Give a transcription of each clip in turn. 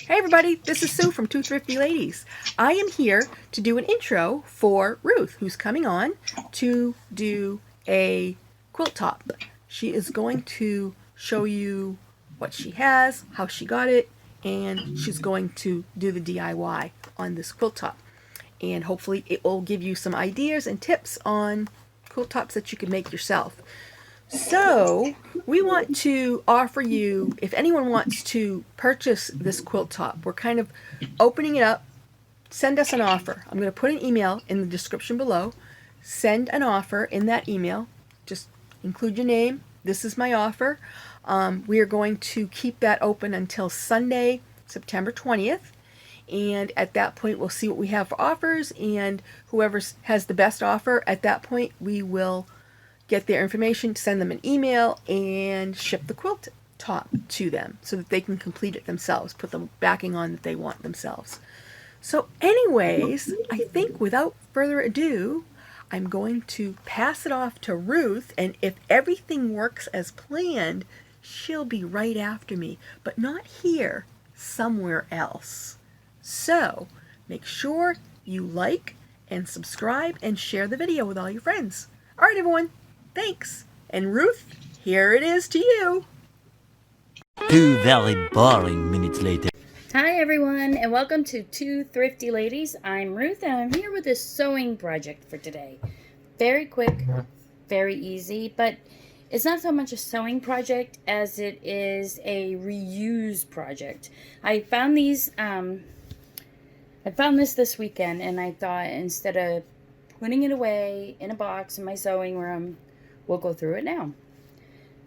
Hey everybody, this is Sue from Two Thrifty Ladies. I am here to do an intro for Ruth, who's coming on to do a quilt top. She is going to show you what she has, how she got it, and she's going to do the DIY on this quilt top. And hopefully it will give you some ideas and tips on quilt tops that you can make yourself. So, we want to offer you, if anyone wants to purchase this quilt top, we're kind of opening it up. Send us an offer. I'm going to put an email in the description below. Send an offer in that email. Just include your name. This is my offer. We are going to keep that open until Sunday, September 20th. And at that point, we'll see what we have for offers. And whoever has the best offer, at that point, we will get their information, send them an email, and ship the quilt top to them so that they can complete it themselves, put the backing on that they want themselves. So anyways, I think without further ado, I'm going to pass it off to Ruth, and if everything works as planned, she'll be right after me, but not here, somewhere else. So make sure you like and subscribe and share the video with all your friends. All right, everyone. Thanks. And Ruth, here it is to you. 2 very boring minutes later. Hi everyone, and welcome to Two Thrifty Ladies. I'm Ruth, and I'm here with a sewing project for today. Very quick, very easy, but it's not so much a sewing project as it is a reuse project. I found these, this weekend, and I thought instead of putting it away in a box in my sewing room, we'll go through it now.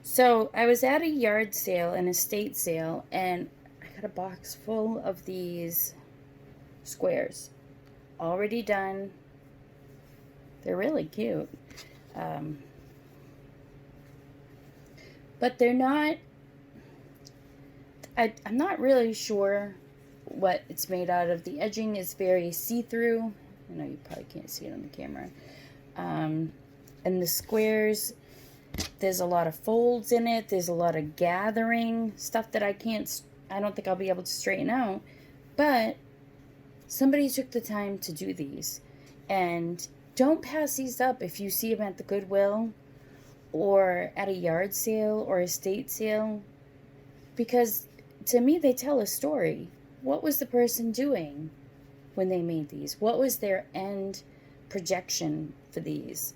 So I was at a yard sale, an estate sale, and I got a box full of these squares already done. They're really cute. But they're not, I'm not really sure what it's made out of. The edging is very see-through. I know you probably can't see it on the camera. And the squares, there's a lot of folds in it. There's a lot of gathering stuff that I don't think I'll be able to straighten out. But somebody took the time to do these. And don't pass these up if you see them at the Goodwill or at a yard sale or estate sale. Because to me, they tell a story. What was the person doing when they made these? What was their end projection for these?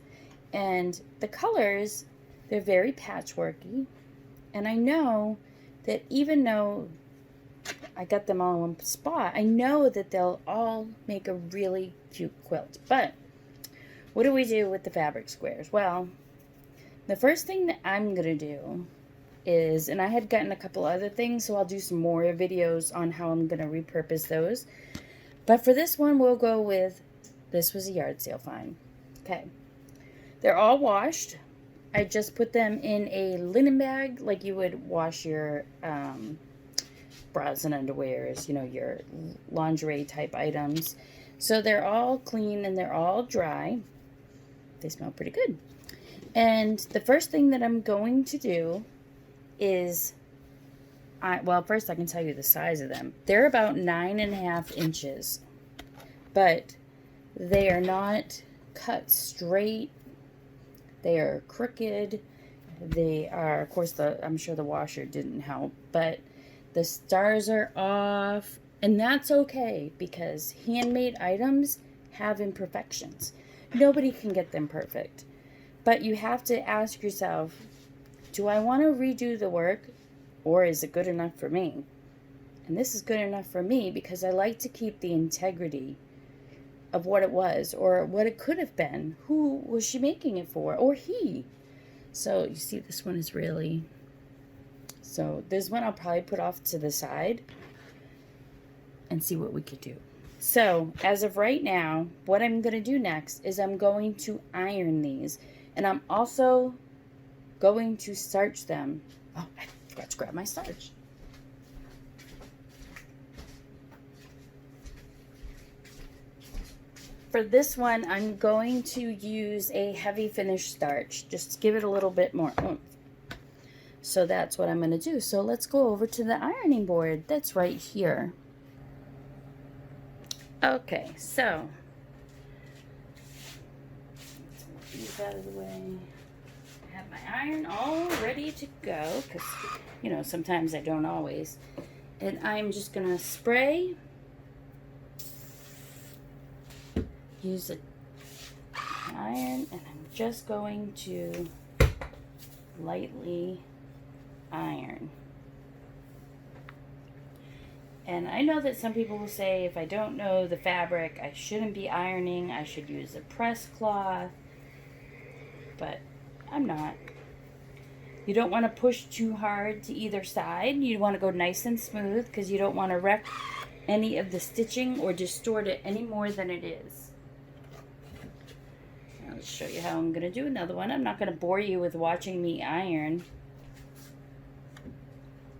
And the colors, they're very patchworky. And I know that even though I got them all in one spot, I know that they'll all make a really cute quilt. But what do we do with the fabric squares? Well, the first thing that I'm going to do is, and I had gotten a couple other things, so I'll do some more videos on how I'm going to repurpose those. But for this one, we'll go with, this was a yard sale find. Okay. They're all washed. I just put them in a linen bag like you would wash your bras and underwears, you know, your lingerie type items. So they're all clean and they're all dry. They smell pretty good. And the first thing that I'm going to do is, well, first I can tell you the size of them. They're about 9.5 inches, but they are not cut straight. They are crooked. They are, of course, I'm sure the washer didn't help, but the stars are off, and that's okay because handmade items have imperfections. Nobody can get them perfect, but you have to ask yourself, do I want to redo the work, or is it good enough for me? And this is good enough for me because I like to keep the integrity of what it was or what it could have been. Who was she making it for? Or he? So you see, this one is really, so this one I'll probably put off to the side and see what we could do. So as of right now, what I'm going to do next is I'm going to iron these, and I'm also going to starch them. Oh, I forgot to grab my starch. For this one, I'm going to use a heavy finish starch, just to give it a little bit more oomph. So that's what I'm going to do. So let's go over to the ironing board that's right here. Okay, so let's move these out of the way. I have my iron all ready to go because, you know, sometimes I don't always. And I'm just going to spray, use a iron, and I'm just going to lightly iron. And I know that some people will say if I don't know the fabric, I shouldn't be ironing. I should use a press cloth. But I'm not. You don't want to push too hard to either side. You want to go nice and smooth because you don't want to wreck any of the stitching or distort it any more than it is. Now let's show you how I'm going to do another one. I'm not going to bore you with watching me iron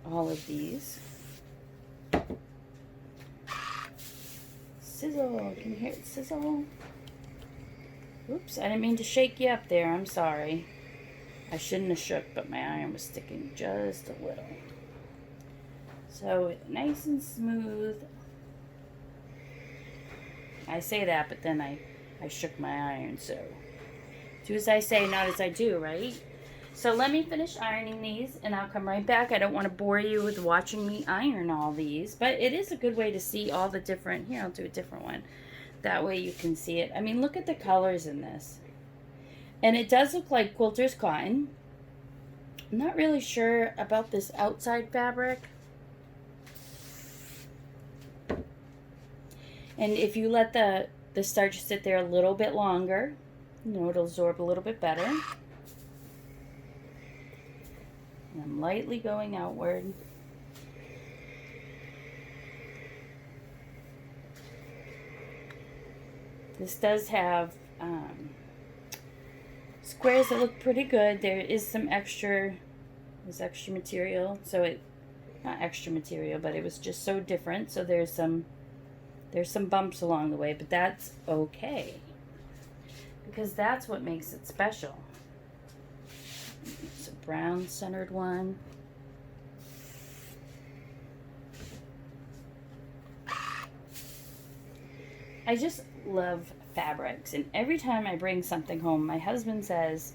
all of these. Sizzle. Can you hear it sizzle? Oops, I didn't mean to shake you up there. I'm sorry. I shouldn't have shook, but my iron was sticking just a little. So nice and smooth. I say that, but then I shook my iron, so do as I say, not as I do, right? So let me finish ironing these, and I'll come right back. I don't want to bore you with watching me iron all these, but it is a good way to see all the different, here, I'll do a different one. That way you can see it. I mean, look at the colors in this. And it does look like quilter's cotton. I'm not really sure about this outside fabric. And if you let the starch sit there a little bit longer, you know, it'll absorb a little bit better. And I'm lightly going outward. This does have squares that look pretty good. There is some extra, there's extra material. So it, not extra material, but it was just so different. So there's some bumps along the way, but that's okay. Because that's what makes it special. It's a brown centered one. I just love fabrics, and every time I bring something home, my husband says,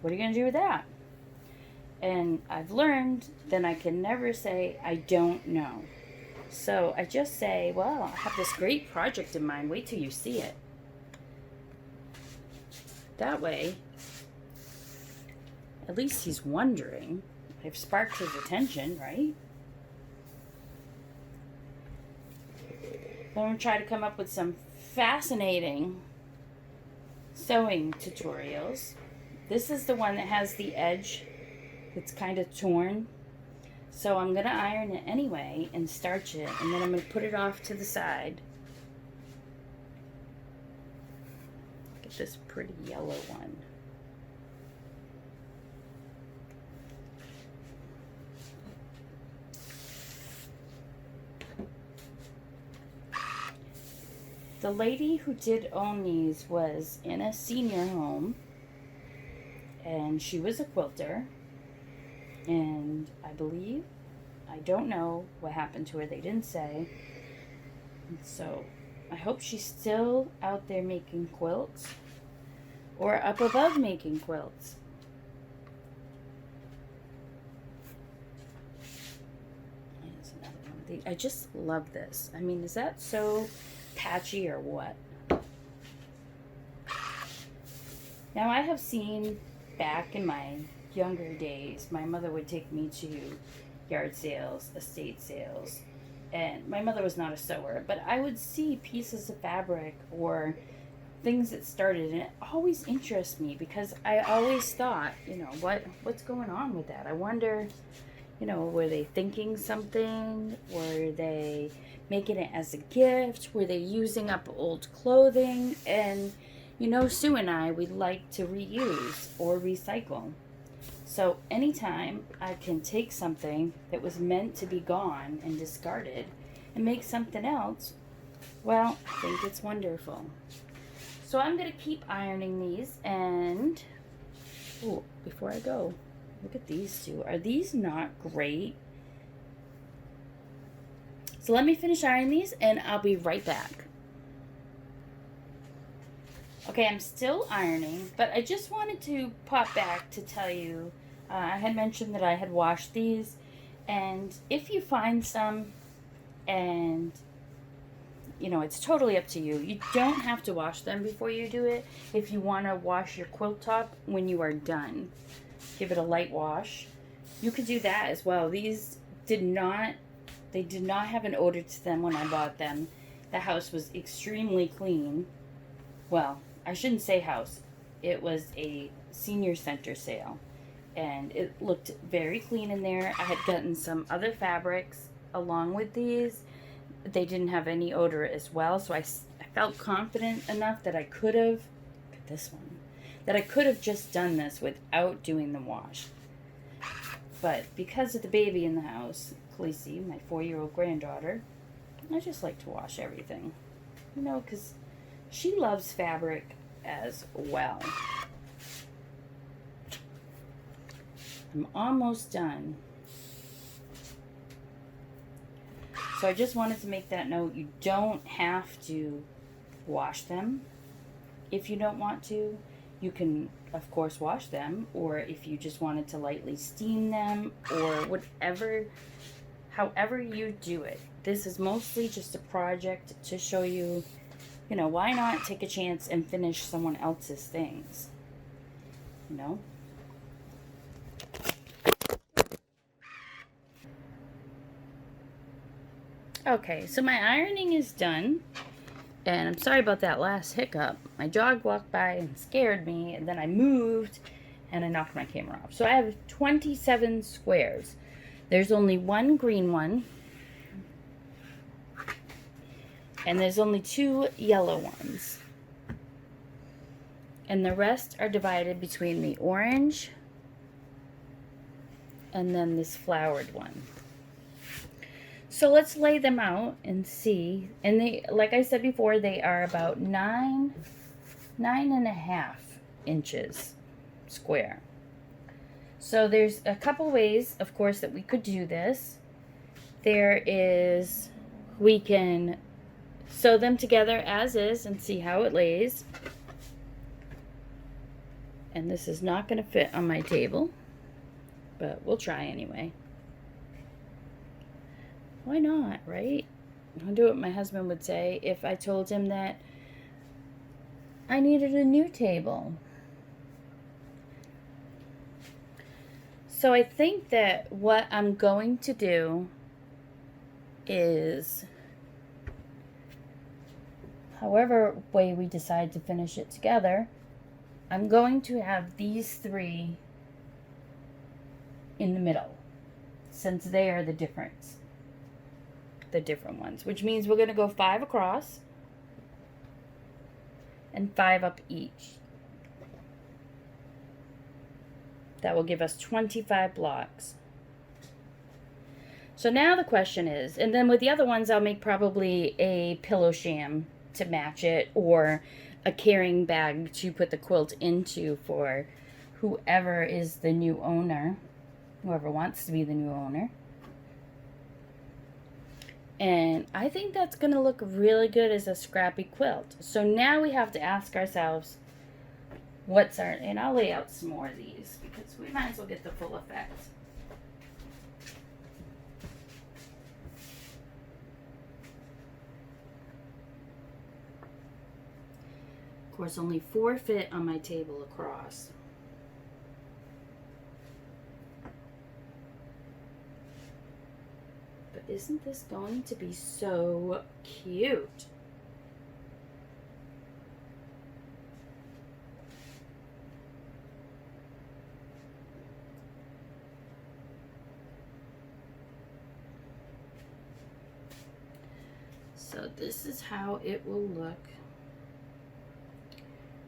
"What are you going to do with that?" And I've learned that I can never say, "I don't know." So I just say, "Well, I have this great project in mind. Wait till you see it." That way, at least he's wondering. I've sparked his attention, right? I'm going to try to come up with some fascinating sewing tutorials. This is the one that has the edge that's kind of torn. So I'm going to iron it anyway and starch it, and then I'm going to put it off to the side. Get this pretty yellow one. The lady who did own these was in a senior home, and she was a quilter, and I believe, I don't know what happened to her, they didn't say, so I hope she's still out there making quilts, or up above making quilts. Here's another one of these. I just love this. I mean, is that so patchy or what? Now, I have seen back in my younger days, my mother would take me to yard sales, estate sales, and my mother was not a sewer, but I would see pieces of fabric or things that started, and it always interests me because I always thought, you know, what's going on with that? I wonder, you know, were they thinking something? Were they making it as a gift? Were they using up old clothing? And, you know, Sue and I, we like to reuse or recycle. So anytime I can take something that was meant to be gone and discarded and make something else, well, I think it's wonderful. So I'm going to keep ironing these, and, oh, before I go, look at these two. Are these not great? So let me finish ironing these, and I'll be right back. Okay, I'm still ironing, but I just wanted to pop back to tell you, I had mentioned that I had washed these, and if you find some, and you know, it's totally up to you. You don't have to wash them before you do it. If you want to wash your quilt top when you are done, give it a light wash. You could do that as well. These did not, they did not have an odor to them when I bought them. The house was extremely clean. Well, I shouldn't say house. It was a senior center sale, and it looked very clean in there. I had gotten some other fabrics along with these. They didn't have any odor as well, so I felt confident enough that I could have, look at this one, that I could have just done this without doing the wash. But because of the baby in the house, Khaleesi, my 4-year-old granddaughter, I just like to wash everything. You know, because she loves fabric as well. I'm almost done. So I just wanted to make that note. You don't have to wash them if you don't want to. You can, of course, wash them, or if you just wanted to lightly steam them, or whatever, however you do it. This is mostly just a project to show you, you know, why not take a chance and finish someone else's things, you know? Okay, so my ironing is done, and I'm sorry about that last hiccup. My dog walked by and scared me, and then I moved, and I knocked my camera off. So I have 27 squares. There's only one green one, and there's only 2 yellow ones. And the rest are divided between the orange and then this flowered one. So let's lay them out and see. And they, like I said before, they are about 9.5 inches square. So there's a couple ways, of course, that we could do this. There is, we can sew them together as is and see how it lays. And this is not going to fit on my table, but we'll try anyway. Why not, right? I'll do what my husband would say if I told him that I needed a new table. So I think that what I'm going to do is, however way we decide to finish it together, I'm going to have these 3 in the middle, since they are the different ones, which means we're going to go 5 across and 5 up each. That will give us 25 blocks. So now the question is, and then with the other ones I'll make probably a pillow sham to match it, or a carrying bag to put the quilt into for whoever is the new owner, whoever wants to be the new owner. And I think that's going to look really good as a scrappy quilt. So now we have to ask ourselves, what's our, and I'll lay out some more of these because we might as well get the full effect. Of course, only 4 fit on my table across. But isn't this going to be so cute? So this is how it will look.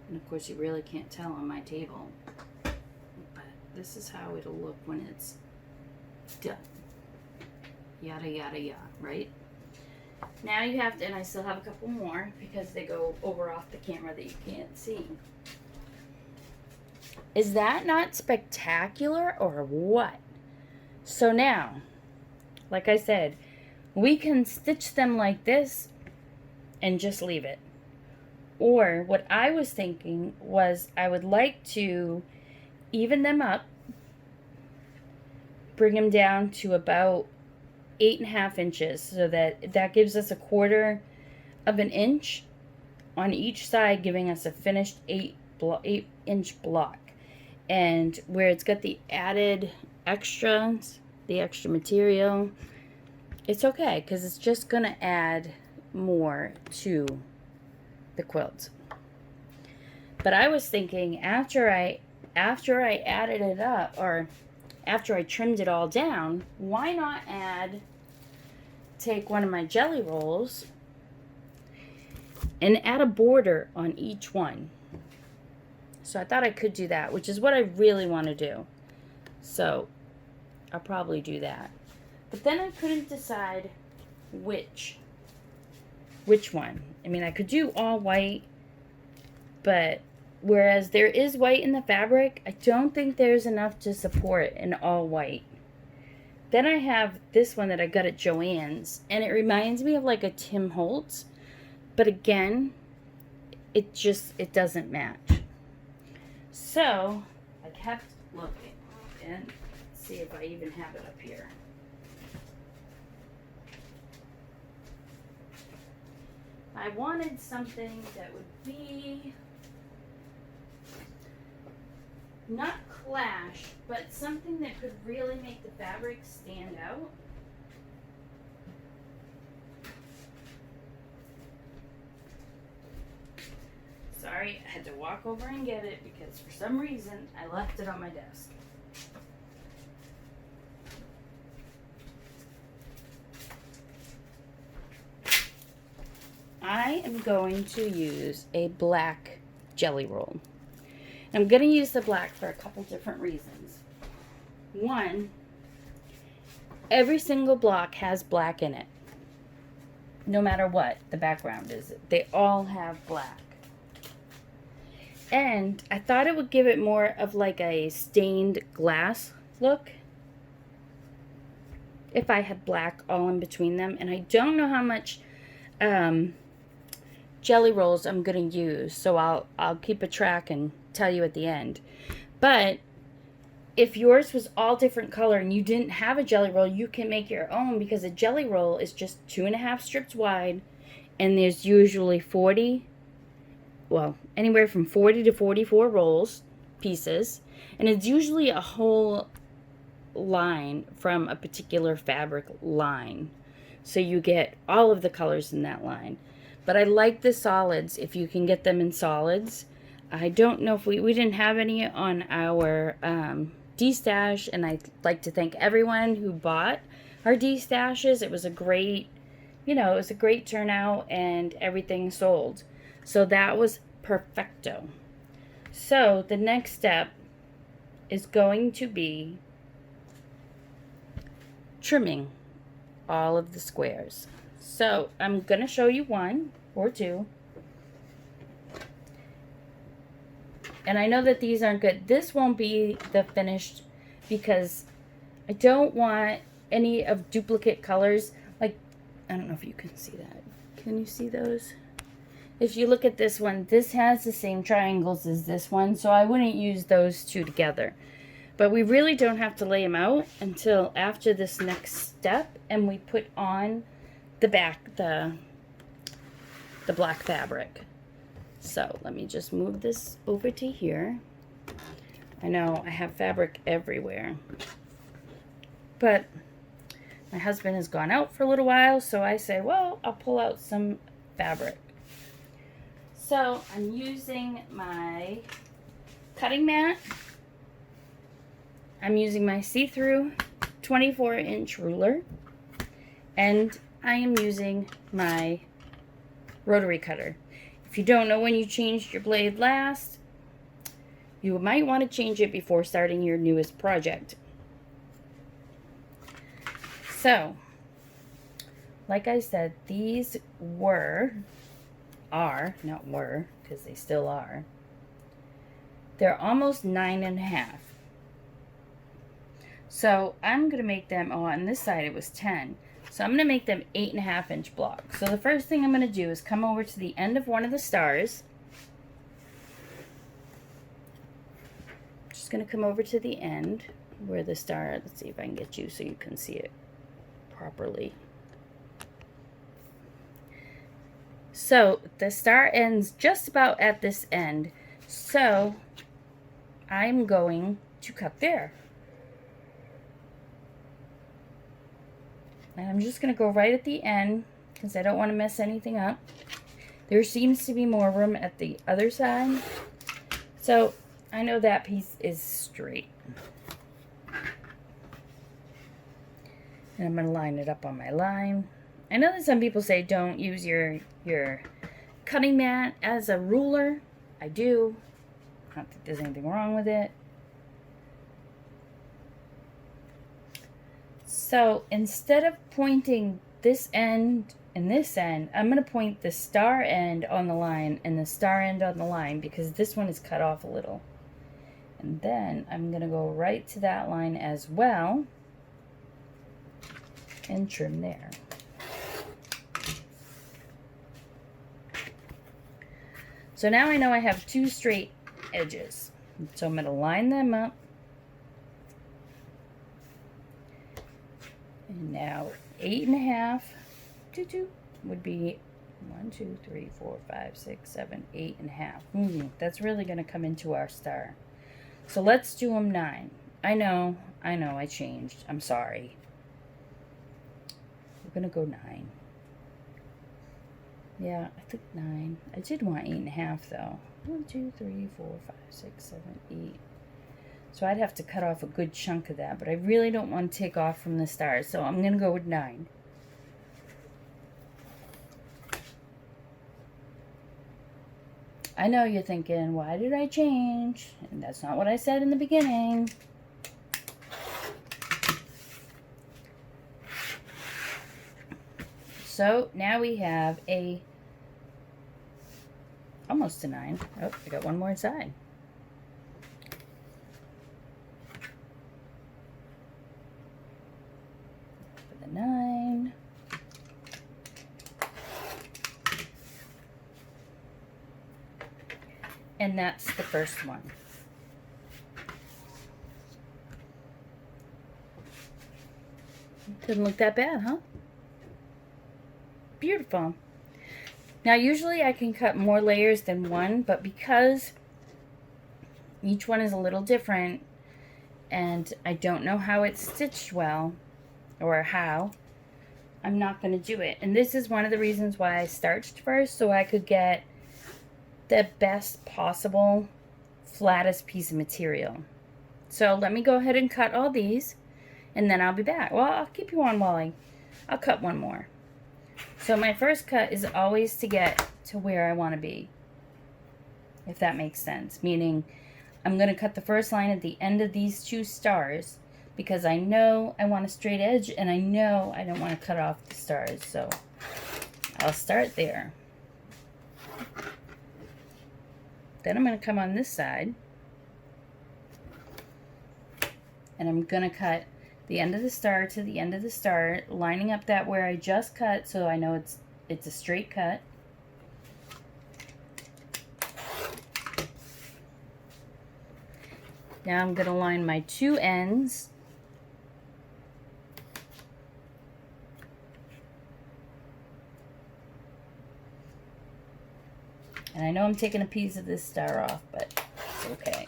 And of course you really can't tell on my table. But this is how it'll look when it's done. Yada yada yada, right? Now you have to, and I still have a couple more because they go over off the camera that you can't see. Is that not spectacular or what? So now, like I said, we can stitch them like this and just leave it. Or what I was thinking was I would like to even them up, bring them down to about 8.5 inches, so that gives us 1/4 of an inch on each side, giving us a finished 8-inch block. And where it's got the added extras, the extra material, it's okay because it's just going to add more to the quilt. But I was thinking after I added it up, or after I trimmed it all down, why not take one of my jelly rolls and add a border on each one. So I thought I could do that, which is what I really want to do. So I'll probably do that. But then I couldn't decide which one. I mean, I could do all white, but whereas there is white in the fabric, I don't think there's enough to support an all white. Then I have this one that I got at Joann's, and it reminds me of like a Tim Holtz, but again, it doesn't match. So I kept looking, and let's see if I even have it up here. I wanted something that would be not clash, but something that could really make the fabric stand out. Sorry, I had to walk over and get it because for some reason I left it on my desk. I am going to use a black jelly roll. I'm going to use the black for a couple different reasons. One, every single block has black in it. No matter what the background is, they all have black. And I thought it would give it more of like a stained glass look if I had black all in between them. And I don't know how much jelly rolls I'm going to use, so I'll keep a track and tell you at the end. But if yours was all different color and you didn't have a jelly roll, you can make your own, because a jelly roll is just 2.5 strips wide, and there's usually anywhere from 40 to 44 pieces, and it's usually a whole line from a particular fabric line, so you get all of the colors in that line. But I like the solids if you can get them in solids. I don't know if we didn't have any on our D-stash, and I'd like to thank everyone who bought our D-stashes. It was a great, turnout, and everything sold. So that was perfecto. So the next step is going to be trimming all of the squares. So I'm going to show you 1 or 2. And I know that these aren't good. This won't be the finished because I don't want any of duplicate colors. Like, I don't know if you can see that. Can you see those? If you look at this one, this has the same triangles as this one, so I wouldn't use those two together. But we really don't have to lay them out until after this next step, and we put on the black fabric. So let me just move this over to here. I know I have fabric everywhere, but my husband has gone out for a little while, so I say, well, I'll pull out some fabric. So I'm using my cutting mat. I'm using my see-through 24-inch ruler, and I am using my rotary cutter. If you don't know when you changed your blade last, you might want to change it before starting your newest project. So, like I said, these not were, because they still are, they're almost 9.5. So I'm going to make them, on this side it was 10. So I'm going to make them 8.5-inch blocks. So the first thing I'm going to do is come over to the end of one of the stars. Just going to come over to the end where the star, let's see if I can get you so you can see it properly. So the star ends just about at this end. So I'm going to cut there. And I'm just going to go right at the end because I don't want to mess anything up. There seems to be more room at the other side. So I know that piece is straight. And I'm going to line it up on my line. I know that some people say don't use your cutting mat as a ruler. I do. I don't think there's anything wrong with it. So instead of pointing this end and this end, I'm going to point the star end on the line and the star end on the line because this one is cut off a little. And then I'm going to go right to that line as well and trim there. So now I know I have 2 straight edges. So I'm going to line them up. And now 8.5 would be 1, 2, 3, 4, 5, 6, 7, 8.5. That's really going to come into our star. So let's do them 9. I know, I changed. I'm sorry. We're going to go 9. Yeah, I think 9. I did want 8.5 though. 1, 2, 3, 4, 5, 6, 7, 8. So I'd have to cut off a good chunk of that, but I really don't want to take off from the stars, so I'm going to go with 9. I know you're thinking, why did I change? And that's not what I said in the beginning. So now we have almost a 9. Oh, I got one more inside. For the 9. And that's the first one. Didn't look that bad, huh? Beautiful. Now usually I can cut more layers than one, but because each one is a little different and I don't know how it's stitched well or how, I'm not going to do it. And this is one of the reasons why I starched first, so I could get the best possible flattest piece of material. So let me go ahead and cut all these and then I'll be back. Well, I'll keep you on while I'll cut one more. So my first cut is always to get to where I want to be, if that makes sense. Meaning I'm going to cut the first line at the end of these 2 stars because I know I want a straight edge and I know I don't want to cut off the stars. So I'll start there. Then I'm going to come on this side and I'm going to cut the end of the star to the end of the star, lining up that where I just cut so I know it's a straight cut. Now I'm going to line my 2 ends. And I know I'm taking a piece of this star off, but it's okay.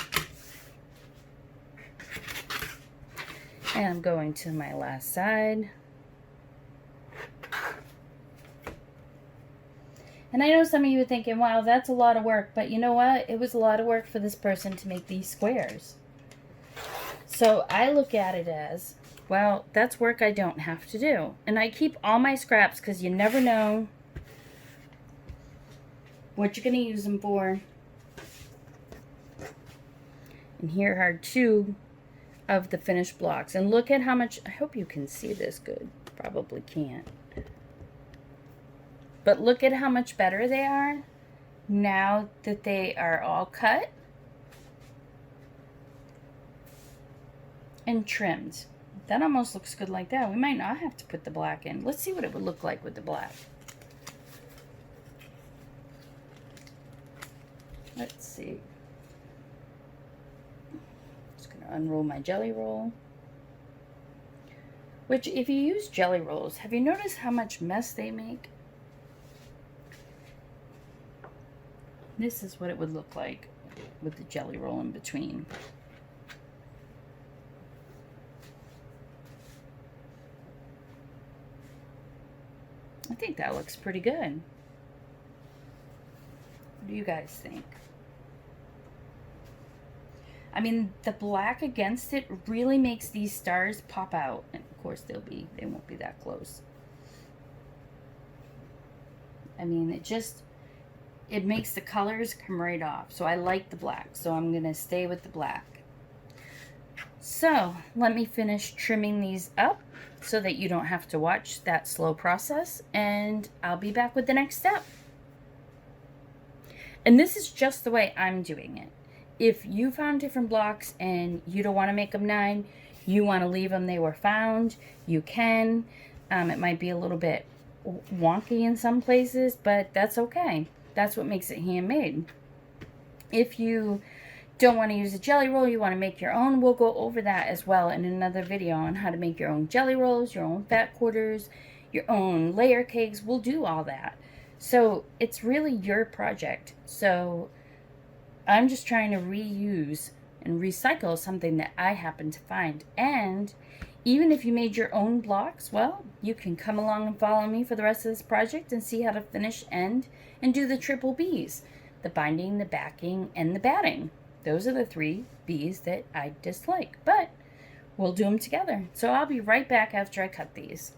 And I'm going to my last side. And I know some of you are thinking, wow, that's a lot of work. But you know what? It was a lot of work for this person to make these squares. So I look at it as, well, that's work I don't have to do. And I keep all my scraps because you never know what you're going to use them for. And here are 2 of the finished blocks. And look at how much, I hope you can see this good. Probably can't. But look at how much better they are now that they are all cut and trimmed. That almost looks good like that. We might not have to put the black in. Let's see what it would look like with the black. Let's see. Just gonna unroll my jelly roll. Which, if you use jelly rolls, have you noticed how much mess they make? This is what it would look like with the jelly roll in between. I think that looks pretty good. What do you guys think? I mean, the black against it really makes these stars pop out. And of course they won't be that close. I mean, it makes the colors come right off. So I like the black, so I'm gonna stay with the black. So let me finish trimming these up so that you don't have to watch that slow process, and I'll be back with the next step. And this is just the way I'm doing it. If you found different blocks and you don't want to make them 9, you want to leave them they were found, you can. It might be a little bit wonky in some places, but that's okay. That's what makes it handmade. If you don't want to use a jelly roll, you want to make your own, we'll go over that as well in another video on how to make your own jelly rolls, your own fat quarters, your own layer cakes. We'll do all that. So it's really your project. So I'm just trying to reuse and recycle something that I happen to find. And even if you made your own blocks, well, you can come along and follow me for the rest of this project and see how to finish and do the triple B's. The binding, the backing, and the batting. Those are the 3 B's that I dislike, but we'll do them together. So I'll be right back after I cut these.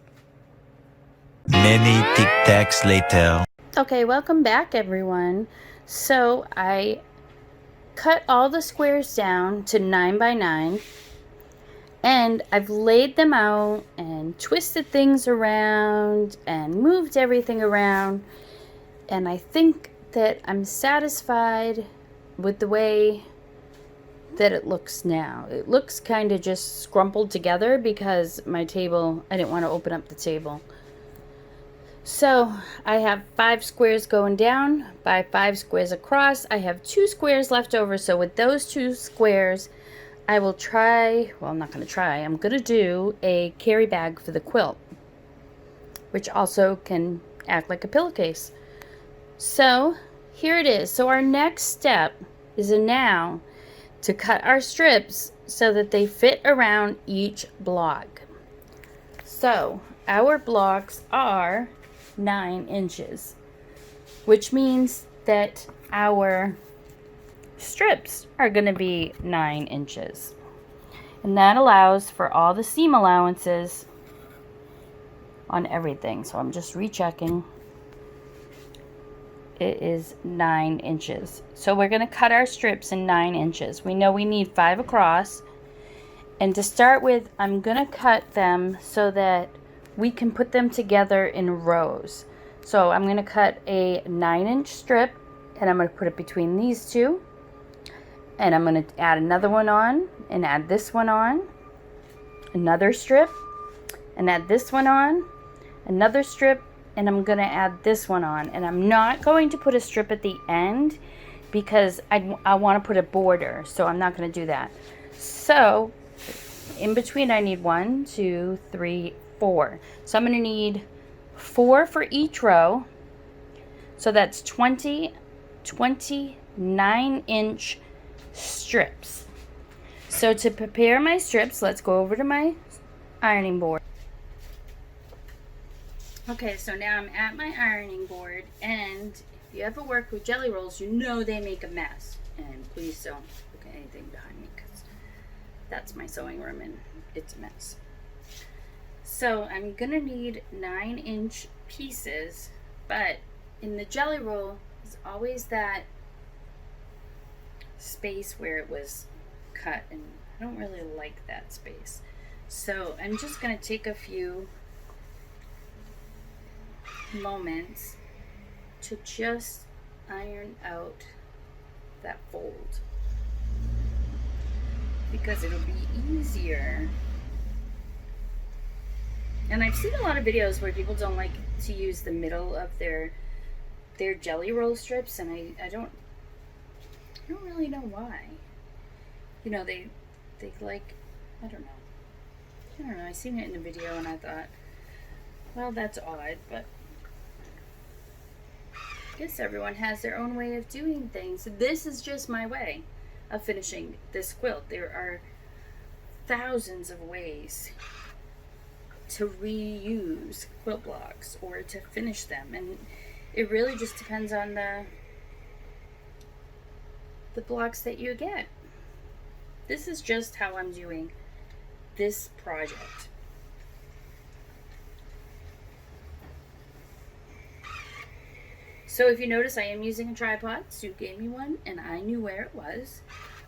Many Tic Tacs later. Okay, welcome back everyone. So I cut all the squares down to 9 by 9, and I've laid them out and twisted things around and moved everything around, and I think that I'm satisfied with the way that it looks now. It looks kind of just scrumpled together because my table, I didn't want to open up the table. So I have 5 squares going down by 5 squares across. I have 2 squares left over, so with those 2 squares I will try, well, I'm not going to try, I'm going to do a carry bag for the quilt, which also can act like a pillowcase. So here it is. So our next step is now to cut our strips so that they fit around each block. So our blocks are 9 inches, which means that our strips are going to be 9 inches. And that allows for all the seam allowances on everything. So I'm just rechecking. It is 9 inches. So we're going to cut our strips in 9 inches. We know we need 5 across. And to start with, I'm going to cut them so that we can put them together in rows. So I'm going to cut a 9-inch strip, and I'm going to put it between these 2. And I'm going to add another one on, and add this one on, another strip, and add this one on, another strip, and I'm going to add this one on. And I'm not going to put a strip at the end because I want to put a border, so I'm not going to do that. So in between I need 1, 2, 3, 4. So I'm going to need 4 for each row. So that's 29-inch strips. So to prepare my strips, let's go over to my ironing board. Okay, so now I'm at my ironing board, and if you ever work with jelly rolls, you know they make a mess. And please don't look at anything behind me because that's my sewing room and it's a mess. So I'm gonna need 9-inch pieces, but in the jelly roll there's always that space where it was cut, and I don't really like that space. So I'm just gonna take a few moments to just iron out that fold, because it'll be easier And I've seen a lot of videos where people don't like to use the middle of their jelly roll strips, and I don't really know why. You know, they like, I don't know. I seen it in a video and I thought, well, that's odd, but I guess everyone has their own way of doing things. This is just my way of finishing this quilt. There are thousands of ways to reuse quilt blocks or to finish them, and it really just depends on the blocks that you get. This is just how I'm doing this project. So if you notice, I am using a tripod. Sue gave me one and I knew where it was.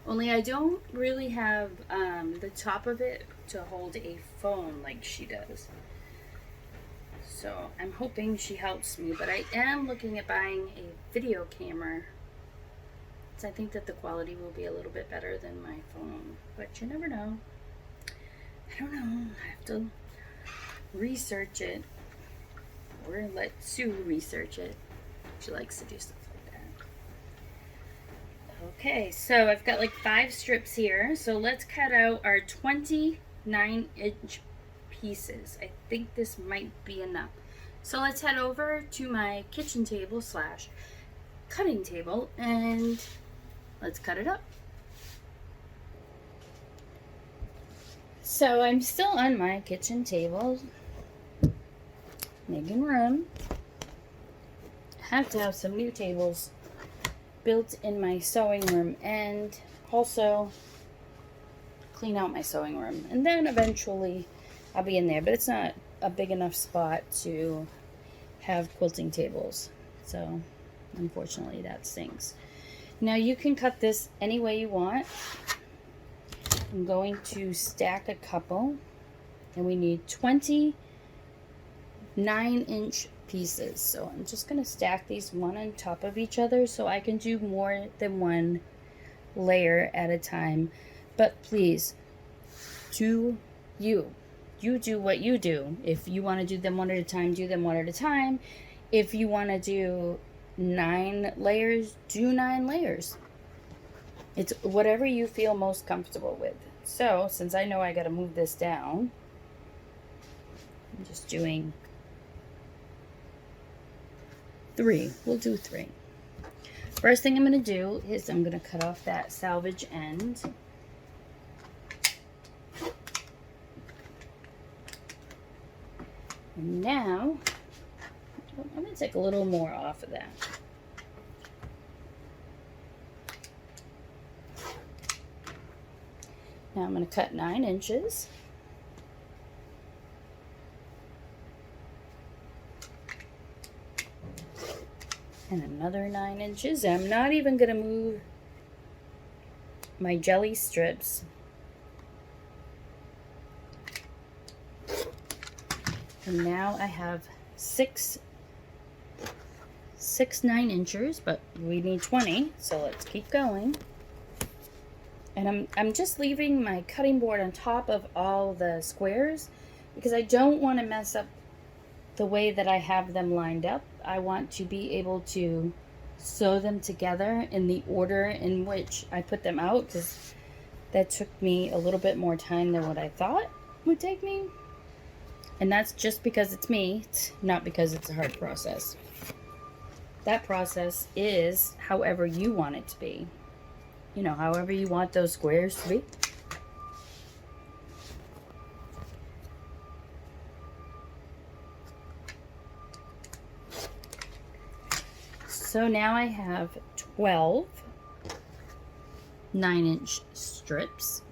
Only I don't really have the top of it to hold a phone like she does. So I'm hoping she helps me, but I am looking at buying a video camera. So I think that the quality will be a little bit better than my phone, but you never know. I don't know. I have to research it, or let Sue research it. She likes to do stuff like that. Okay, so I've got like 5 strips here. So let's cut out our 29-inch pieces. I think this might be enough. So let's head over to my kitchen table slash cutting table and let's cut it up. So I'm still on my kitchen table, making room. I have to have some new tables built in my sewing room and also clean out my sewing room. And then eventually I'll be in there, but it's not a big enough spot to have quilting tables. So unfortunately that stinks. Now you can cut this any way you want. I'm going to stack a couple, and we need 29-inch pieces. So I'm just going to stack these one on top of each other so I can do more than one layer at a time. But please, do you do what you do. If you want to do them one at a time, do them one at a time. If you want to do 9 layers, do 9 layers. It's whatever you feel most comfortable with. So since I know I got to move this down, I'm just doing 3. We'll do 3. First thing I'm going to do is I'm going to cut off that salvage end. And now I'm going to take a little more off of that. Now I'm going to cut 9 inches. And another 9 inches. I'm not even going to move my jelly strips. And now I have 6 9-inchers, but we need 20, so let's keep going. And I'm just leaving my cutting board on top of all the squares because I don't want to mess up the way that I have them lined up. I want to be able to sew them together in the order in which I put them out, because that took me a little bit more time than what I thought would take me. And that's just because it's me, not because it's a hard process. That process is however you want it to be. You know, however you want those squares to be. So now I have 12 9-inch strips.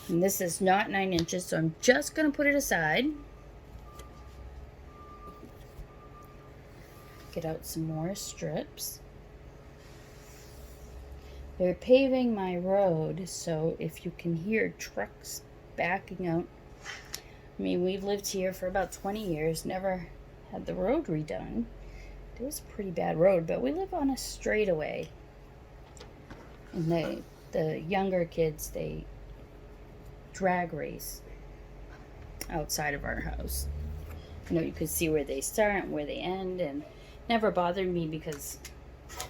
And this is not 9 inches, so I'm just going to put it aside. Get out some more strips. They're paving my road, so if you can hear trucks backing out. I mean, we've lived here for about 20 years, never had the road redone. It was a pretty bad road, but we live on a straightaway. And the younger kids, they drag race. outside of our house. You know, you could see where they start and where they end, and never bothered me because I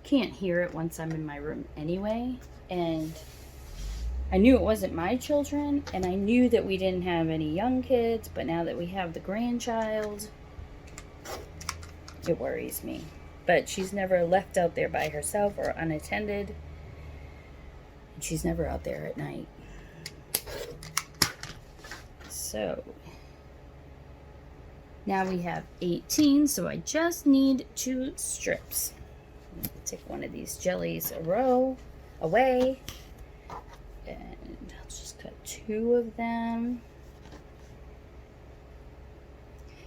can't hear it once I'm in my room anyway. And I knew it wasn't my children, and I knew that we didn't have any young kids, but now that we have the grandchild, it worries me. But she's never left out there by herself or unattended. And she's never out there at night. So now we have 18, so I just need 2 strips. Take one of these jellies away. And I'll just cut 2 of them.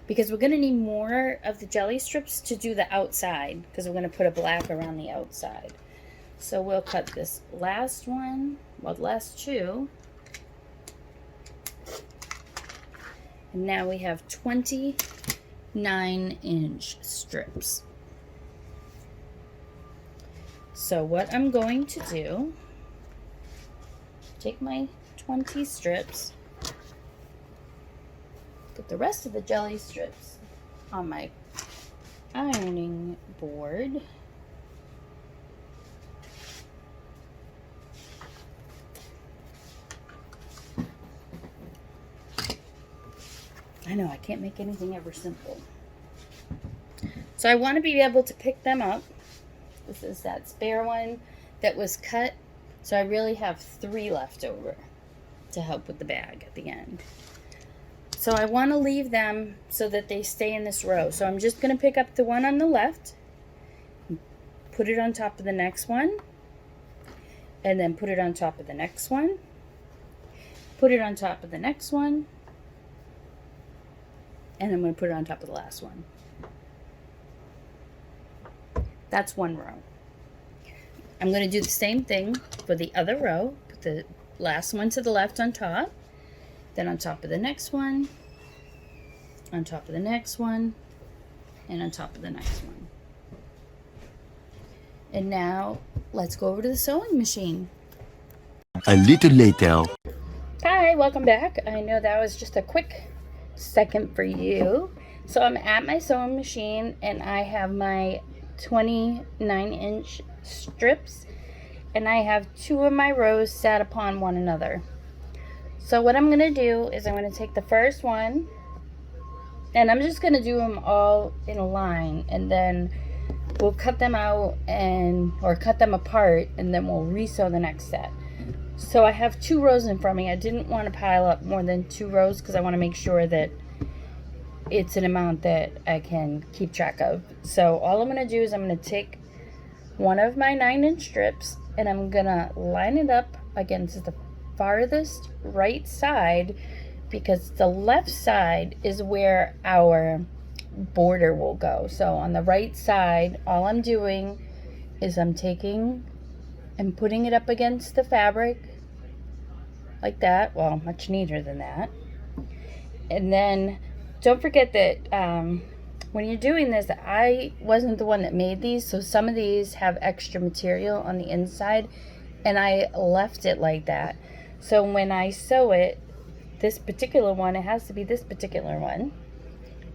Because we're going to need more of the jelly strips to do the outside, because we're going to put a black around the outside. So we'll cut this last one, well, the last 2. And now we have 29-inch strips. So what I'm going to do, take my 20 strips, put the rest of the jelly strips on my ironing board. I know, I can't make anything ever simple. So I want to be able to pick them up. This is that spare one that was cut. So I really have 3 left over to help with the bag at the end. So I want to leave them so that they stay in this row. So I'm just going to pick up the one on the left, put it on top of the next one, and then put it on top of the next one, put it on top of the next one, and I'm going to put it on top of the last one. That's one row. I'm going to do the same thing for the other row. Put the last one to the left on top, then on top of the next one, on top of the next one, and on top of the next one. And now let's go over to the sewing machine. A little later. Hi, welcome back. I know that was just a quick second for you. So I'm at my sewing machine and I have my 29-inch strips and I have 2 of my rows set upon one another. So what I'm going to do is I'm going to take the first one and I'm just going to do them all in a line, and then we'll cut them out or cut them apart, and then we'll resew the next set. So I have 2 rows in front of me. I didn't want to pile up more than 2 rows because I want to make sure that it's an amount that I can keep track of. So all I'm going to do is I'm going to take one of my 9-inch strips and I'm going to line it up against the farthest right side, because the left side is where our border will go. So on the right side, all I'm doing is I'm taking and putting it up against the fabric like that. Well, much neater than that. And then don't forget that when you're doing this, I wasn't the one that made these, so some of these have extra material on the inside and I left it like that. So when I sew it, this particular one, it has to be this particular one,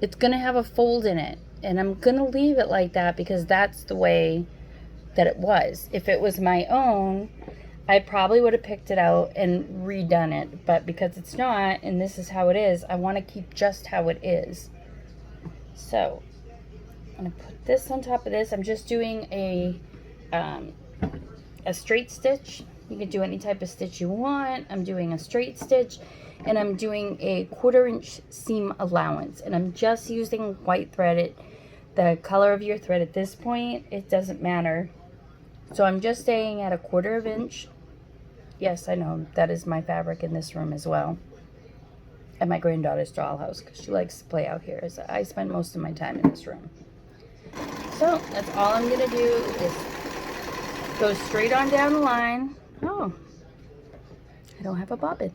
it's going to have a fold in it, and I'm going to leave it like that because that's the way that it was. If it was my own, I probably would have picked it out and redone it, but because it's not and this is how it is, I want to keep just how it is. So I'm going to put this on top of this. I'm just doing a straight stitch. You can do any type of stitch you want. I'm doing a straight stitch, and I'm doing a 1/4 inch seam allowance, and I'm just using white thread. The color of your thread at this point, it doesn't matter. So I'm just staying at a 1/4 inch. Yes, I know that is my fabric in this room as well, at my granddaughter's dollhouse, because she likes to play out here. So I spend most of my time in this room. So that's all I'm gonna do is go straight on down the line. Oh, I don't have a bobbin.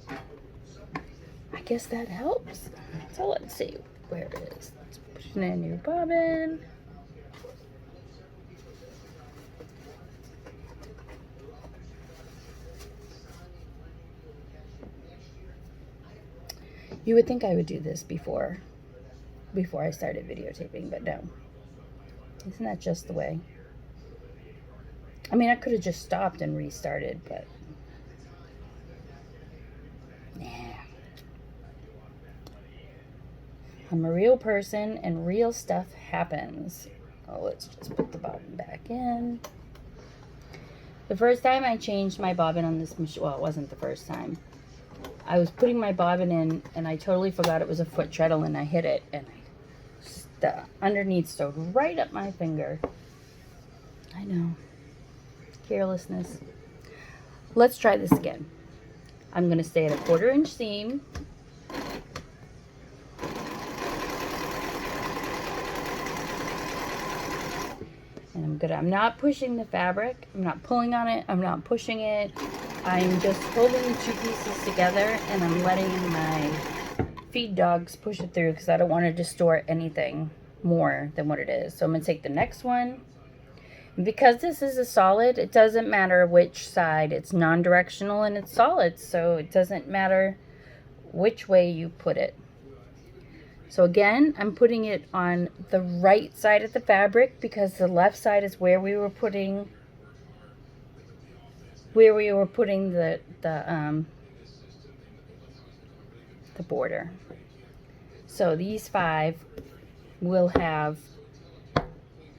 I guess that helps. So let's see where it is. Let's put in a new bobbin. You would think I would do this before I started videotaping, but no. Isn't that just the way? I mean, I could have just stopped and restarted, but yeah. I'm a real person and real stuff happens. Oh, let's just put the bobbin back in. The first time I changed my bobbin on this machine, well, it wasn't the first time. I was putting my bobbin in and I totally forgot it was a foot treadle and I hit it and the underneath stowed right up my finger. I know. Carelessness. Let's try this again. I'm going to stay at a 1/4 inch seam. And I'm not pushing the fabric. I'm not pulling on it. I'm not pushing it. I'm just holding the 2 pieces together and I'm letting my feed dogs push it through because I don't want to distort anything more than what it is. So I'm going to take the next one. And because this is a solid, it doesn't matter which side. It's non-directional and it's solid, so it doesn't matter which way you put it. So again, I'm putting it on the right side of the fabric because the left side is where we were putting the border. So these 5 will have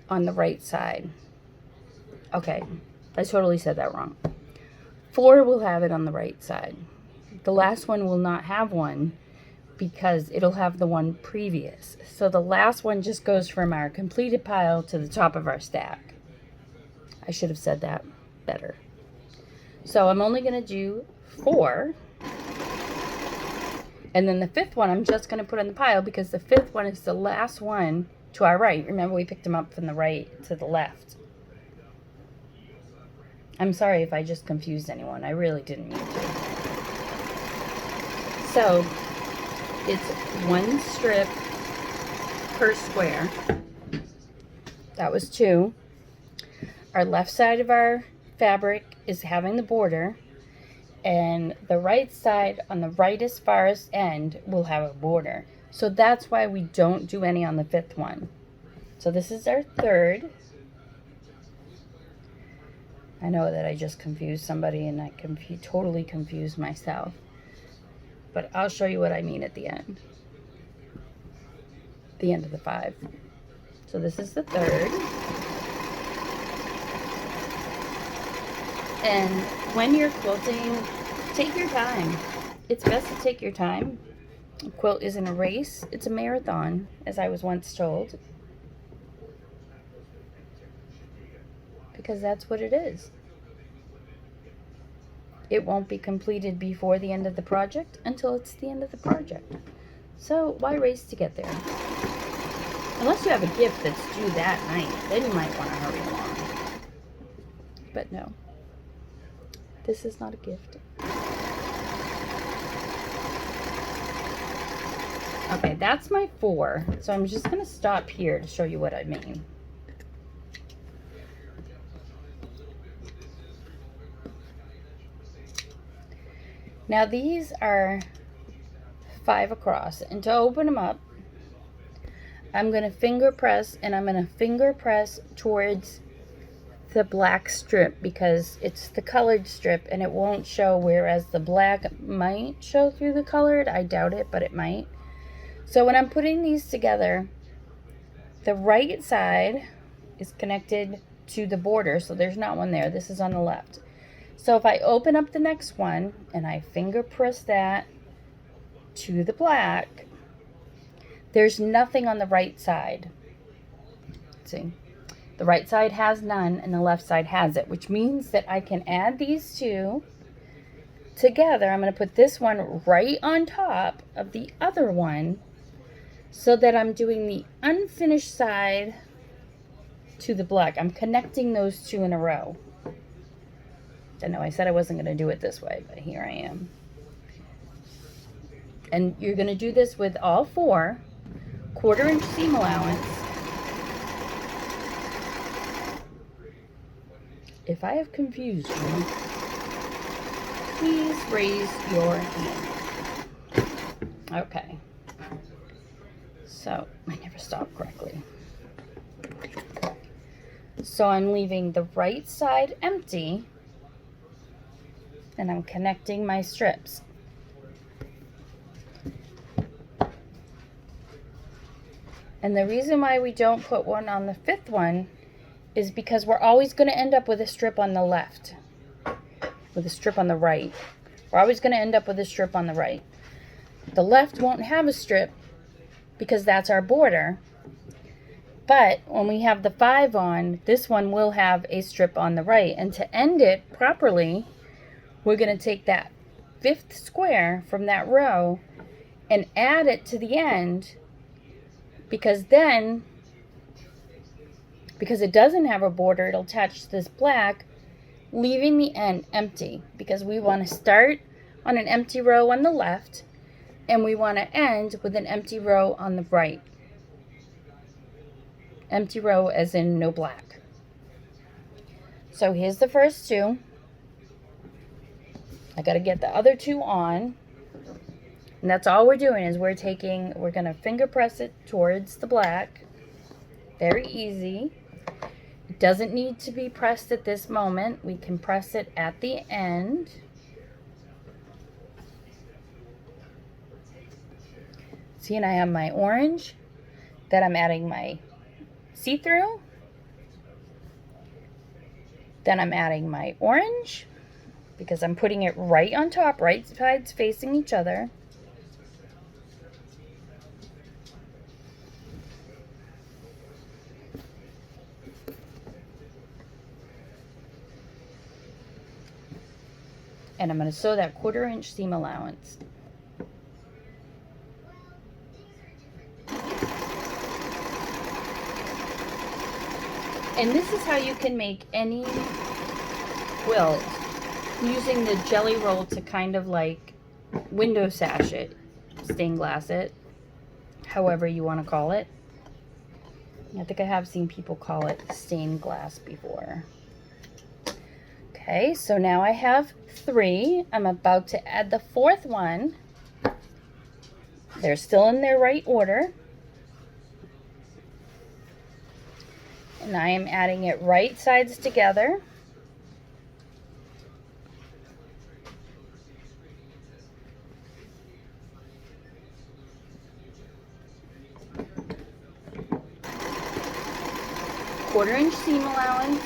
on the right side. Okay, I totally said that wrong. 4 will have it on the right side. The last one will not have one because it'll have the one previous. So the last one just goes from our completed pile to the top of our stack. I should have said that better. So I'm only going to do 4. And then the 5th one I'm just going to put on the pile because the 5th one is the last one to our right. Remember, we picked them up from the right to the left. I'm sorry if I just confused anyone. I really didn't mean to. So it's 1 strip per square. That was 2. Our left side of our fabric is having the border, and the right side on the rightest farthest end will have a border. So that's why we don't do any on the 5th one. So this is our 3rd. I know that I just confused somebody and I totally confused myself. But I'll show you what I mean at the end. The end of the 5. So this is the 3rd. And when you're quilting, take your time. It's best to take your time. A quilt isn't a race, it's a marathon, as I was once told. Because that's what it is. It won't be completed before the end of the project until it's the end of the project. So why race to get there? Unless you have a gift that's due that night, then you might want to hurry along. But no, this is not a gift. Okay, that's my 4. So I'm just going to stop here to show you what I mean. Now these are 5 across, and to open them up, I'm going to finger press, and I'm going to finger press towards the black strip because it's the colored strip and it won't show, whereas the black might show through the colored. I doubt it, but it might. So when I'm putting these together, the right side is connected to the border, so there's not one there. This is on the left. So if I open up the next one and I finger press that to the black, there's nothing on the right side. See, the right side has none and the left side has it, which means that I can add these 2 together. I'm going to put this one right on top of the other one so that I'm doing the unfinished side to the black. I'm connecting those 2 in a row. I know I said I wasn't going to do it this way, but here I am. And you're going to do this with all 4, 1/4 inch seam allowance. If I have confused you, please raise your hand. Okay. So, I never stopped correctly. So I'm leaving the right side empty, and I'm connecting my strips. And the reason why we don't put one on the fifth one is because we're always going to end up with a strip on the left, with a strip on the right. We're always going to end up with a strip on the right. The left won't have a strip because that's our border. But when we have the 5 on, this one will have a strip on the right. And to end it properly, we're going to take that 5th square from that row and add it to the end, because then, because it doesn't have a border, it'll attach to this black, leaving the end empty, because we want to start on an empty row on the left and we want to end with an empty row on the right. Empty row as in no black. So here's the first 2. I got to get the other 2 on. And that's all we're doing is we're going to finger press it towards the black. Very easy. It doesn't need to be pressed at this moment. We can press it at the end. See, and I have my orange. Then I'm adding my see-through. Then I'm adding my orange, because I'm putting it right on top, right sides facing each other. And I'm going to sew that 1/4 inch seam allowance. And this is how you can make any quilt, using the jelly roll to kind of like window sash it, stained glass it, however you want to call it. I think I have seen people call it stained glass before. Okay, so now I have 3. I'm about to add the 4th one. They're still in their right order. And I am adding it right sides together. Quarter-inch seam allowance.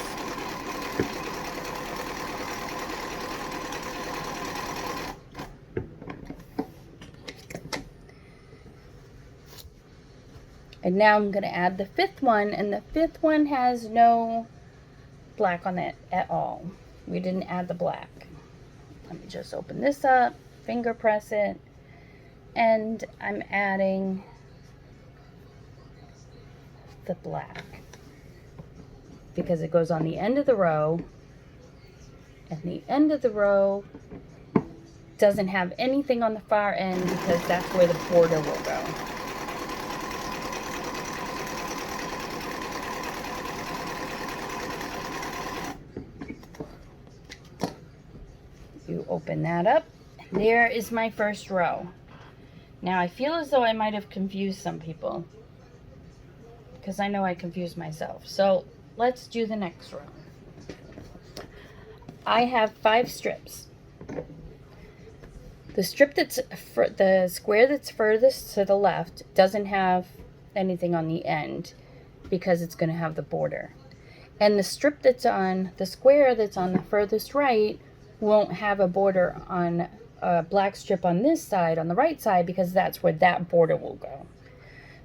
And now I'm going to add the 5th one, and the 5th one has no black on it at all. We didn't add the black. Let me just open this up, finger press it, and I'm adding the black, because it goes on the end of the row, and the end of the row doesn't have anything on the far end because that's where the border will go. You open that up, and there is my first row. Now I feel as though I might have confused some people, because I know I confused myself. So let's do the next row. I have 5 strips. The strip the square that's furthest to the left doesn't have anything on the end because it's going to have the border. And the strip that's on the square that's on the furthest right won't have a border on a black strip on this side, on the right side, because that's where that border will go.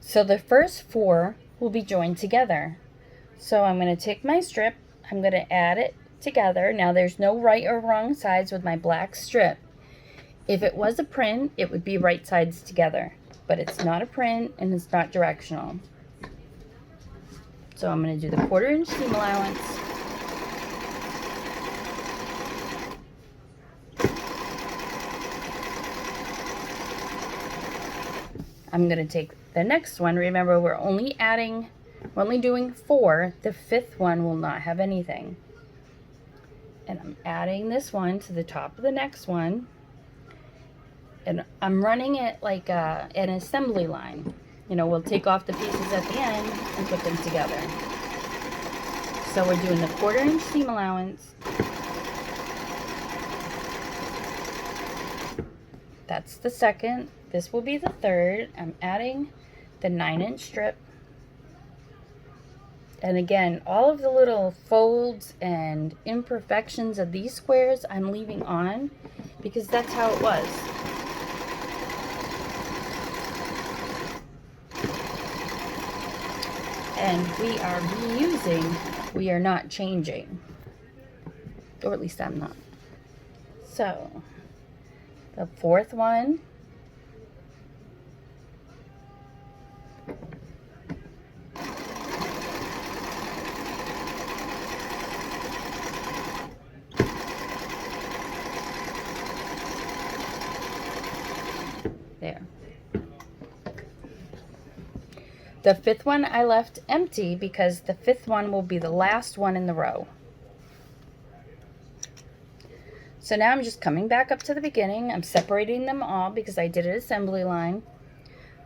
So the first 4 will be joined together. So I'm going to take my strip, I'm going to add it together. Now there's no right or wrong sides with my black strip. If it was a print, it would be right sides together, but it's not a print and it's not directional. So I'm going to do the 1/4 inch seam allowance. I'm going to take the next one. Remember, we're only doing 4. The 5th one will not have anything. And I'm adding this one to the top of the next one. And I'm running it like an assembly line. You know, we'll take off the pieces at the end and put them together. So we're doing the 1/4 inch seam allowance. That's the second. This will be the third. I'm adding the 9-inch strip. And again, all of the little folds and imperfections of these squares I'm leaving on because that's how it was. And we are reusing, we are not changing. Or at least I'm not. So, the 4th one. There. The 5th one I left empty because the 5th one will be the last one in the row. So now I'm just coming back up to the beginning. I'm separating them all because I did an assembly line.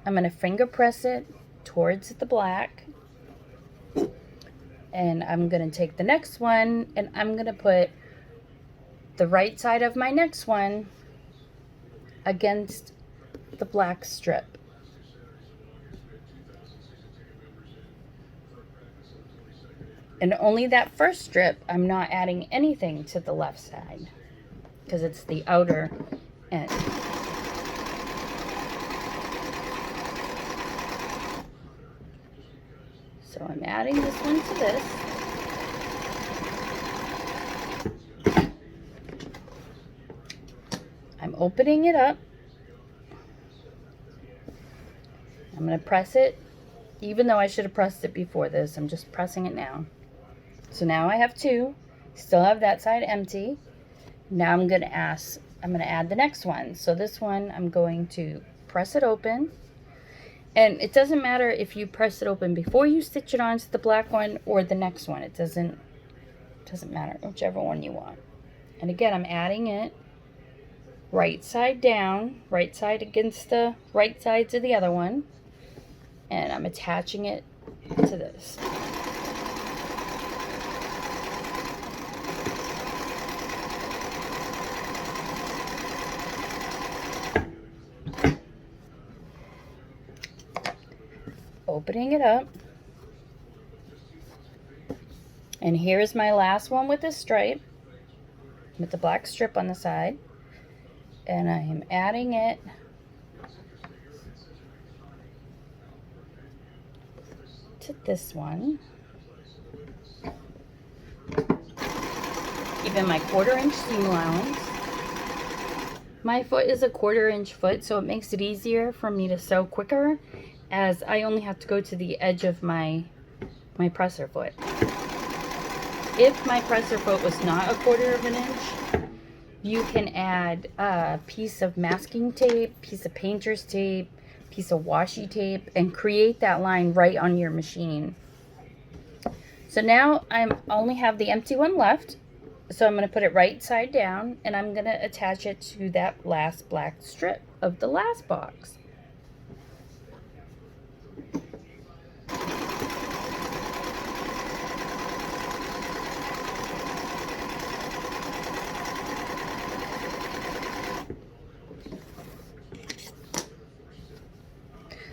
I'm going to finger press it towards the black. And I'm going to take the next one and I'm going to put the right side of my next one against the black strip. And only that first strip, I'm not adding anything to the left side because it's the outer end. So I'm adding this one to this. I'm opening it up. I'm going to press it, even though I should have pressed it before this. I'm just pressing it now. So now I have 2. Still have that side empty. Now I'm going to add the next one. So this one, I'm going to press it open. And it doesn't matter if you press it open before you stitch it onto the black one or the next one. It doesn't matter, whichever one you want. And again, I'm adding it right side down, right side against the right sides of the other one. And I'm attaching it to this. Opening it up. And here's my last one with this stripe, with the black strip on the side. And I am adding it to this one. Even my 1/4 inch seam allowance. My foot is a 1/4 inch foot, so it makes it easier for me to sew quicker, as I only have to go to the edge of my presser foot. If my presser foot was not a 1/4 of an inch, you can add a piece of masking tape, piece of painter's tape, piece of washi tape, and create that line right on your machine. So now I only have the empty one left. So I'm going to put it right side down, and I'm going to attach it to that last black strip of the last box.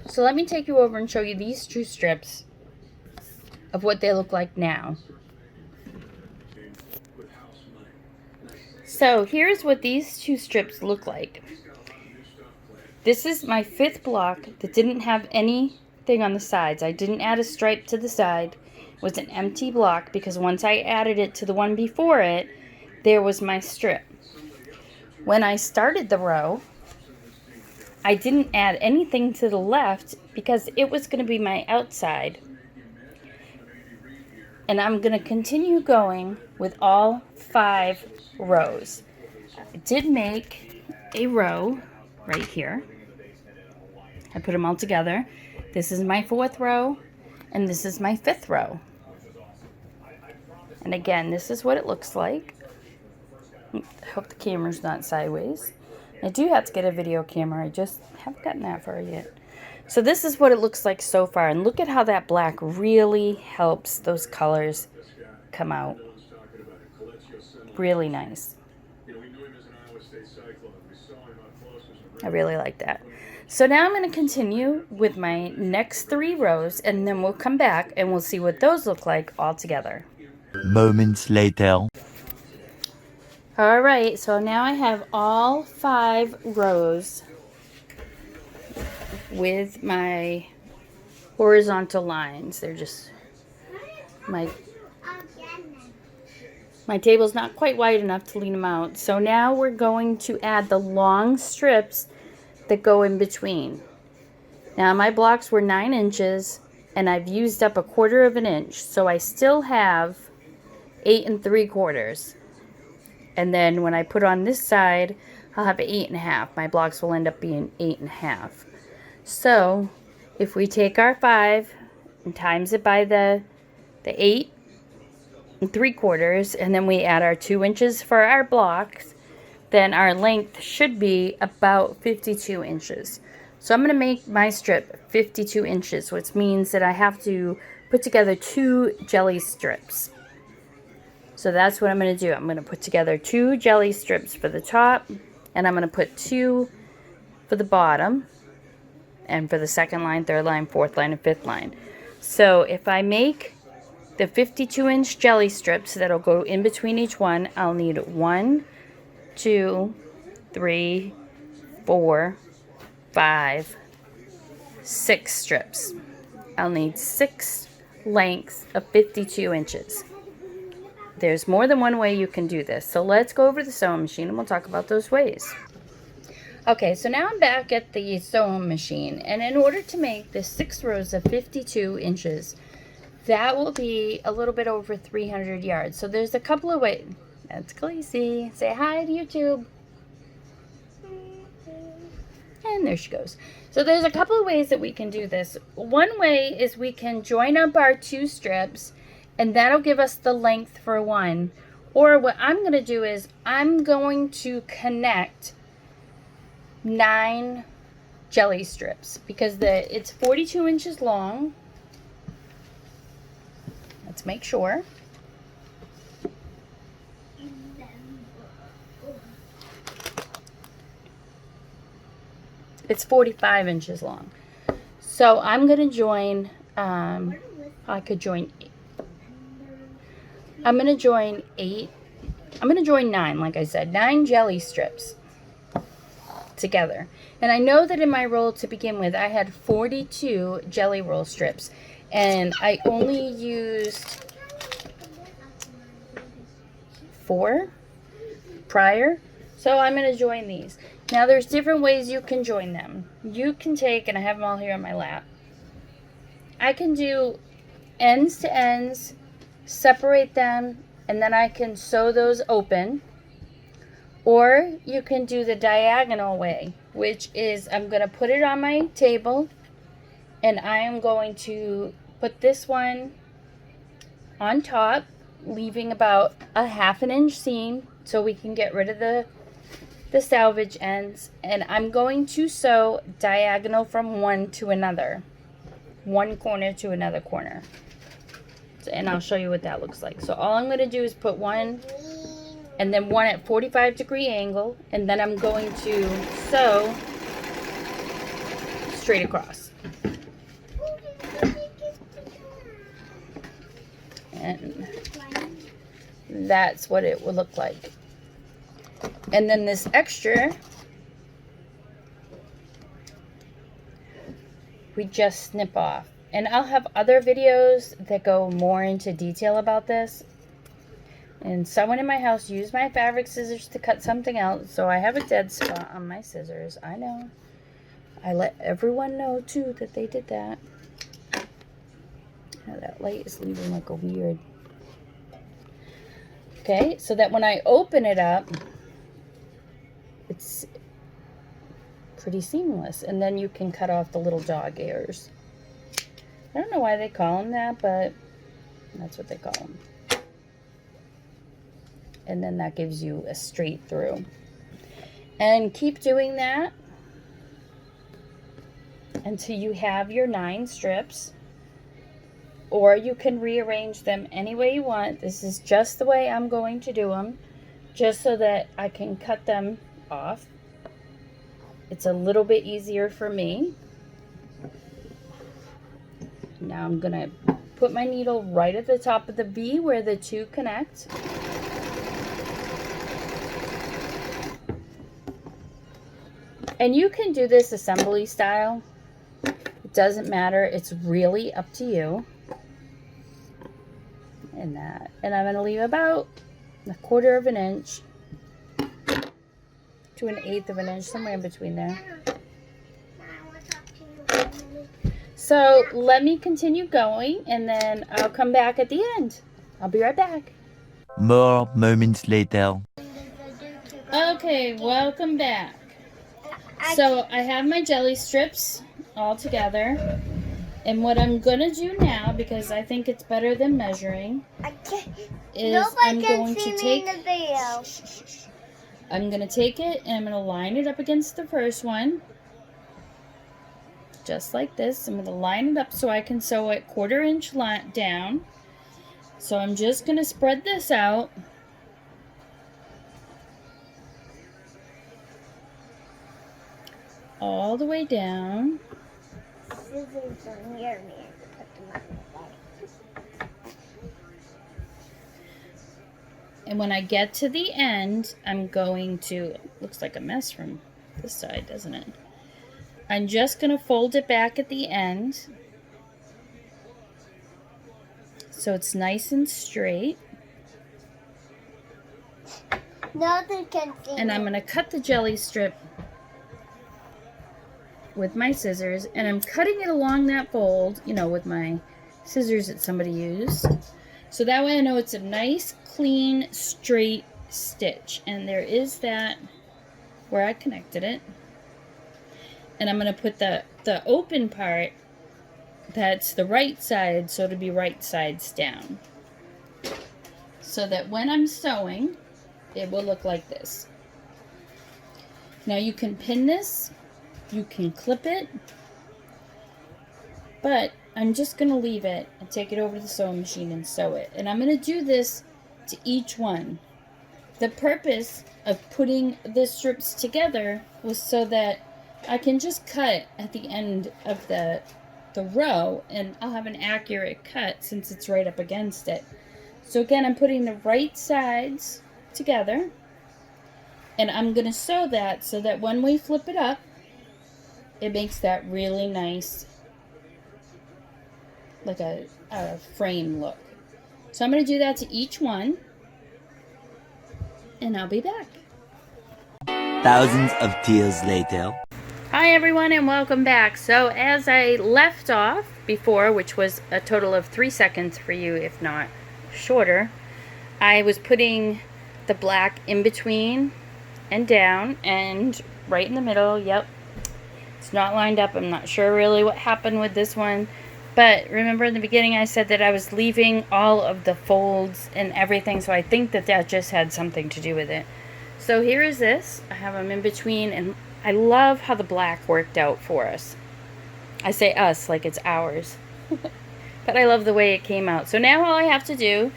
So let me take you over and show you these 2 strips of what they look like now. So here's what these 2 strips look like. This is my 5th block that didn't have anything on the sides. I didn't add a stripe to the side. It was an empty block because once I added it to the one before it, there was my strip. When I started the row, I didn't add anything to the left because it was going to be my outside. And I'm going to continue going with all 5 rows. I did make a row right here. I put them all together. This is my 4th row, and this is my 5th row. And again, this is what it looks like. I hope the camera's not sideways. I do have to get a video camera. I just haven't gotten that far yet. So this is what it looks like so far. And look at how that black really helps those colors come out. Really nice. I really like that. So now I'm going to continue with my next 3 rows, and then we'll come back and we'll see what those look like all together. Moments later. All right, so now I have all 5 rows with my horizontal lines. They're just, my table's not quite wide enough to lean them out. So now we're going to add the long strips that go in between. Now my blocks were 9 inches and I've used up 1/4 inch, so I still have 8 3/4. And then when I put on this side, I'll have 8 1/2. My blocks will end up being 8 1/2. So if we take our 5 and times it by the 8 3/4, and then we add our 2 inches for our blocks, then our length should be about 52 inches. So I'm going to make my strip 52 inches, which means that I have to put together 2 jelly strips. So that's what I'm going to do. I'm going to put together 2 jelly strips for the top, and I'm going to put 2 for the bottom, and for the second line, third line, fourth line, and fifth line. So if I make the 52-inch jelly strips that'll go in between each one, I'll need 1, 2, 3, 4, 5, 6 strips. I'll need 6 lengths of 52 inches. There's more than one way you can do this. So let's go over the sewing machine and we'll talk about those ways. Okay, so now I'm back at the sewing machine, and in order to make the 6 rows of 52 inches, that will be a little bit over 300 yards. So there's a couple of ways. That's Khaleesi. Say hi to YouTube. And there she goes. So there's a couple of ways that we can do this. One way is we can join up our 2 strips, and that'll give us the length for one. Or what I'm going to do is I'm going to connect 9 jelly strips because it's 42 inches long. Let's make sure. It's 45 inches long. So I'm going to join, I could join 8. I'm going to join 8. I'm going to join 9, like I said, 9 jelly strips together. And I know that in my roll to begin with, I had 42 jelly roll strips. And I only used 4 prior. So I'm going to join these. Now there's different ways you can join them. You can take, and I have them all here on my lap. I can do ends to ends, separate them, and then I can sew those open. Or you can do the diagonal way, which is I'm going to put it on my table, and I am going to put this one on top, leaving about a 1/2 inch seam so we can get rid of the salvage ends, and I'm going to sew diagonal from one to another, one corner to another corner. And I'll show you what that looks like. So all I'm going to do is put one and then one at 45-degree angle, and then I'm going to sew straight across. And that's what it would look like. And then this extra, we just snip off. And I'll have other videos that go more into detail about this. And someone in my house used my fabric scissors to cut something out, so I have a dead spot on my scissors. I know. I let everyone know too that they did that. Now that light is leaving like a weird. Okay, so that when I open it up, it's pretty seamless. And then you can cut off the little dog ears. I don't know why they call them that, but that's what they call them. And then that gives you a straight through. And keep doing that until you have your 9 strips. Or you can rearrange them any way you want. This is just the way I'm going to do them, just so that I can cut them off. It's a little bit easier for me. Now I'm going to put my needle right at the top of the V where the 2 connect. And you can do this assembly style. It doesn't matter. It's really up to you. And that. And I'm going to leave about 1/4 of an inch to 1/8 of an inch, somewhere in between there. So let me continue going, and then I'll come back at the end. I'll be right back. More moments later. Okay, welcome back. So I have my jelly strips all together. And what I'm going to do now, because I think it's better than measuring, is I'm going to take... I'm going to take it and I'm going to line it up against the first one. Just like this. I'm going to line it up so I can sew it 1/4 inch down. So I'm just going to spread this out. All the way down. Scissors are near me. Put them up. And when I get to the end, I'm going to, looks like a mess from this side, doesn't it? I'm just going to fold it back at the end so it's nice and straight. No, they can see. And I'm going to cut the jelly strip with my scissors, and I'm cutting it along that fold, you know, with my scissors that somebody used. So that way I know it's a nice, clean, straight stitch. And there is that where I connected it. And I'm going to put the open part, that's the right side, so to be right sides down. So that when I'm sewing, it will look like this. Now you can pin this. You can clip it, but I'm just going to leave it and take it over to the sewing machine and sew it. And I'm going to do this to each one. The purpose of putting the strips together was so that I can just cut at the end of the row, and I'll have an accurate cut since it's right up against it. So again, I'm putting the right sides together, and I'm going to sew that so that when we flip it up, it makes that really nice, like a frame look. So I'm going to do that to each one, and I'll be back. Thousands of tears later. Hi everyone, and welcome back. So as I left off before, which was a total of 3 seconds for you, if not shorter, I was putting the black in between and down and right in the middle. Yep. It's not lined up. I'm not sure really what happened with this one. But remember in the beginning I said that I was leaving all of the folds and everything. So I think that that just had something to do with it. So here is this. I have them in between. And I love how the black worked out for us. I say us like it's ours. But I love the way it came out. So now all I have to do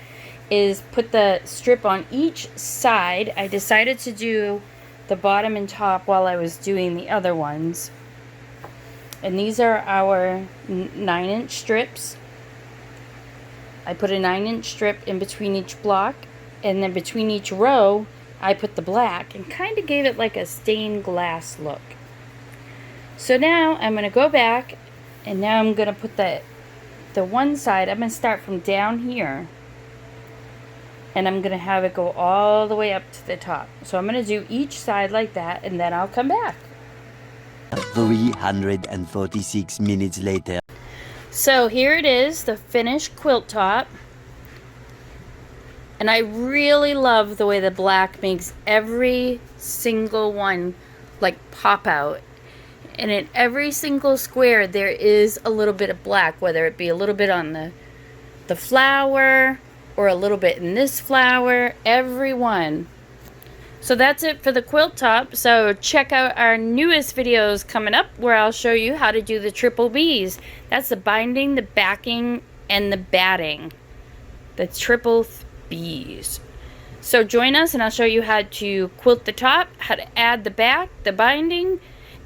is put the strip on each side. I decided to do the bottom and top while I was doing the other ones. And these are our 9-inch strips. I put a 9-inch strip in between each block, and then between each row I put the black and kind of gave it like a stained glass look. So now I'm going to go back, and now I'm going to put the one side. I'm going to start from down here, and I'm going to have it go all the way up to the top. So I'm going to do each side like that, and then I'll come back. 346 minutes later. So here it is, the finished quilt top. And I really love the way the black makes every single one like pop out. And in every single square there is a little bit of black, whether it be a little bit on the flower or a little bit in this flower. Every one So that's it for the quilt top. So check out our newest videos coming up where I'll show you how to do the triple B's. That's the binding, the backing, and the batting. The triple B's. So join us and I'll show you how to quilt the top, how to add the back, the binding,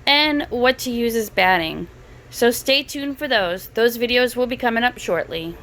and what to use as batting. So stay tuned for those. Those videos will be coming up shortly.